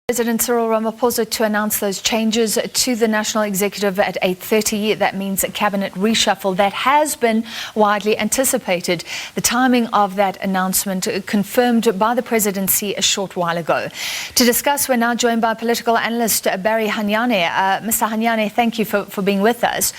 President Cyril Ramaphosa to announce those changes to the National Executive at 8:30. That means a cabinet reshuffle that has been widely anticipated. The timing of that announcement confirmed by the presidency a short while ago. To discuss, we're now joined by political analyst Barry Hanyane. Mr. Hanyane, thank you for being with us.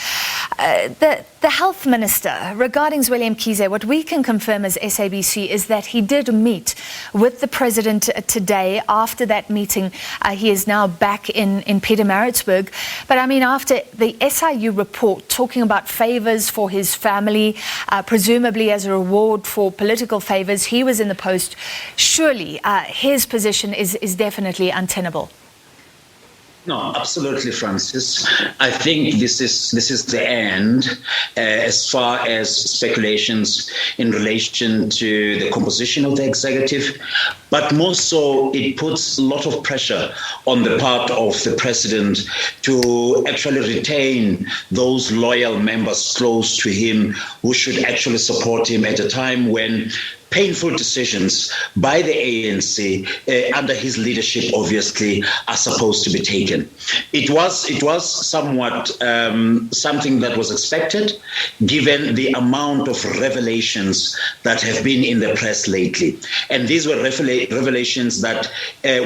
The health minister, regarding Zweli Mkhize, what we can confirm as SABC is that he did meet with the president today. After that meeting, he is now back in Pietermaritzburg. But I mean, after the SIU report talking about favors for his family, presumably as a reward for political favors, he was in the post. Surely his position is definitely untenable. No, absolutely, Francis. I think this is the end as far as speculations in relation to the composition of the executive, but more so it puts a lot of pressure on the part of the president to actually retain those loyal members close to him who should actually support him at a time when painful decisions by the ANC under his leadership, obviously, are supposed to be taken. It was somewhat something that was expected, given the amount of revelations that have been in the press lately. And these were revelations that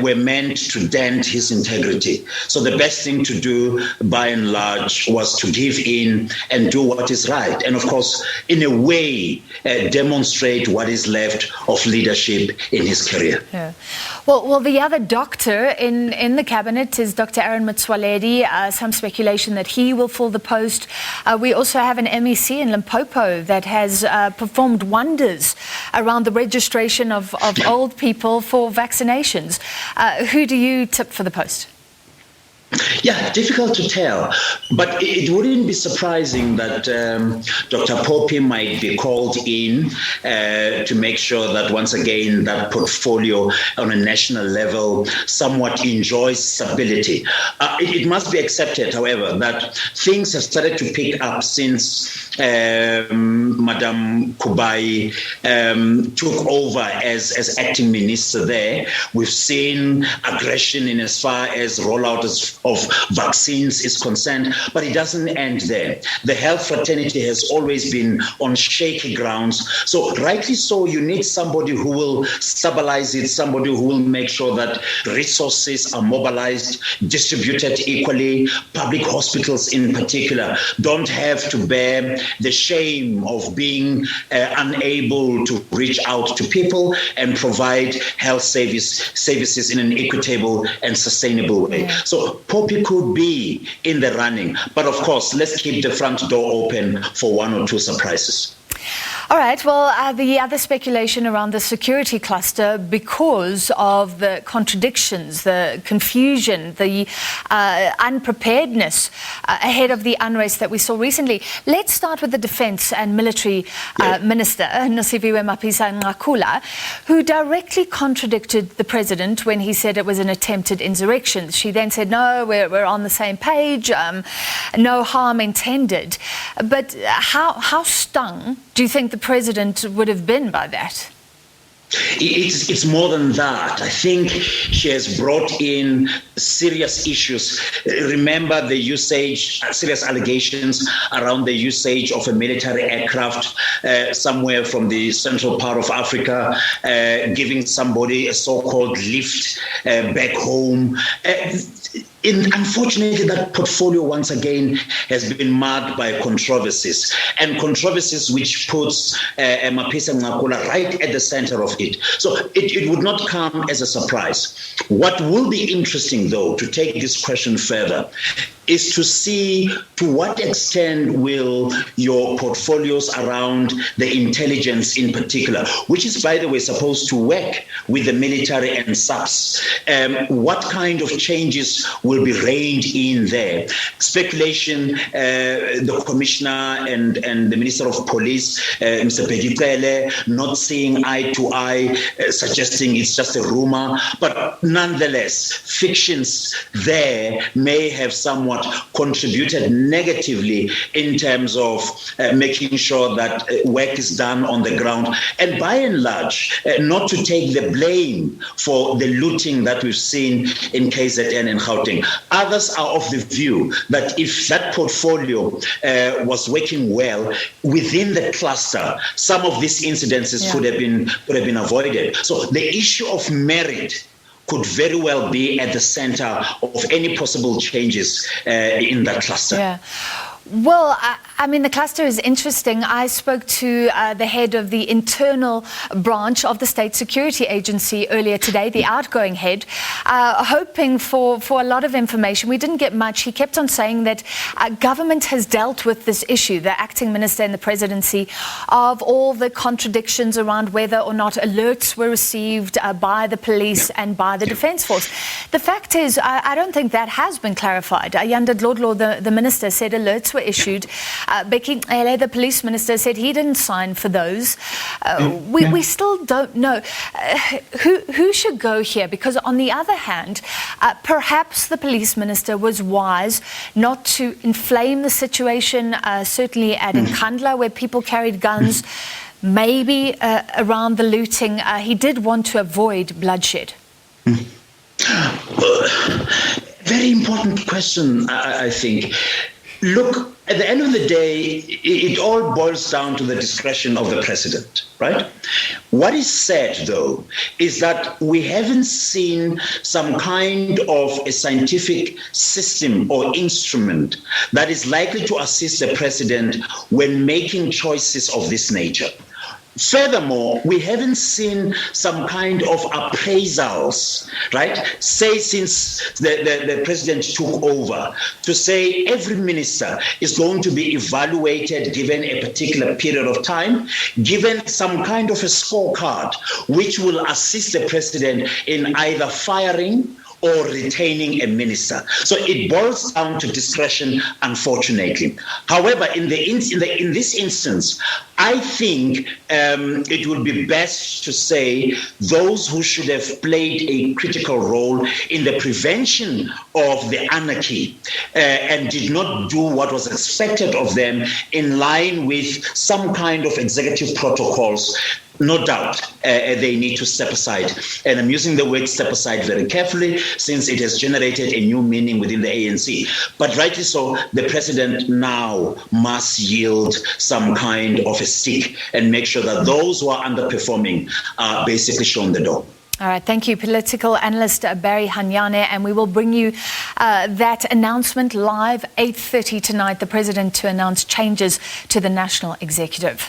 were meant to dent his integrity. So the best thing to do, by and large, was to give in and do what is right. And of course, in a way, demonstrate what is left of leadership in his career. Yeah. Well, the other doctor in the cabinet is Dr. Aaron Motsoaledi. Some speculation that he will fill the post. We also have an MEC in Limpopo that has performed wonders around the registration of old people for vaccinations. Who do you tip for the post? Yeah, difficult to tell, but it wouldn't be surprising that Dr. Poppy might be called in to make sure that once again that portfolio on a national level somewhat enjoys stability. It must be accepted, however, that things have started to pick up since Madam Kubai took over as acting minister there. We've seen aggression in as far as rollout of vaccines is concerned, but it doesn't end there. The health fraternity has always been on shaky grounds. So rightly so, you need somebody who will stabilize it, somebody who will make sure that resources are mobilized, distributed equally. Public hospitals in particular don't have to bear the shame of being unable to reach out to people and provide health services in an equitable and sustainable way. So Poppy could be in the running, but of course, let's keep the front door open for one or two surprises. All right, well, the other speculation around the security cluster because of the contradictions, the confusion, the unpreparedness ahead of the unrest that we saw recently. Let's start with the Defence and Military Minister, Nosiviwe Mapisa-Nqakula, who directly contradicted the President when he said it was an attempted insurrection. She then said, no, we're on the same page, no harm intended. But how stung do you think the President would have been by that? It's more than that. I think she has brought in serious issues. Remember the usage, serious allegations around the usage of a military aircraft somewhere from the central part of Africa, giving somebody a so-called lift back home. Unfortunately, that portfolio once again has been marred by controversies, and controversies which puts Mapisa-Nqakula right at the center of it. So it would not come as a surprise. What will be interesting, though, to take this question further, is to see to what extent will your portfolios around the intelligence in particular, which is, by the way, supposed to work with the military and SABC, what kind of changes will be reined in there? Speculation, the Commissioner and the Minister of Police, Mr. Begitele, not seeing eye to eye, suggesting it's just a rumor, but nonetheless, fictions there may have somewhat somewhat contributed negatively in terms of making sure that work is done on the ground, and by and large, not to take the blame for the looting that we've seen in KZN and Gauteng. Others are of the view that if that portfolio was working well within the cluster, some of these incidences could have been avoided. So the issue of merit could very well be at the center of any possible changes in that cluster. Yeah. Well, I mean, the cluster is interesting. I spoke to the head of the internal branch of the State Security Agency earlier today, the outgoing head, hoping for a lot of information. We didn't get much. He kept on saying that government has dealt with this issue, the acting minister and the presidency, of all the contradictions around whether or not alerts were received by the police and by the Defence Force. The fact is, I don't think that has been clarified. Yanda Dlodlo, the minister, said alerts were issued. Becky Ele, the police minister, said he didn't sign for those. We still don't know who should go here, because on the other hand, perhaps the police minister was wise not to inflame the situation, certainly at Nkandla, where people carried guns, maybe around the looting. He did want to avoid bloodshed. Very important question, I think. Look, at the end of the day, it all boils down to the discretion of the president, right? What is said, though, is that we haven't seen some kind of a scientific system or instrument that is likely to assist the president when making choices of this nature. Furthermore, we haven't seen some kind of appraisals, right? Say since the president took over, to say every minister is going to be evaluated given a particular period of time, given some kind of a scorecard, which will assist the president in either firing or retaining a minister. So it boils down to discretion, unfortunately. However, in this instance, I think it would be best to say those who should have played a critical role in the prevention of the anarchy and did not do what was expected of them in line with some kind of executive protocols, no doubt they need to step aside. And I'm using the word step aside very carefully, since it has generated a new meaning within the ANC. But rightly so, the president now must yield some kind of a stick and make sure that those who are underperforming are basically shown the door. All right, thank you, political analyst Barry Hanyane, and we will bring you that announcement live 8:30 tonight, the president to announce changes to the national executive.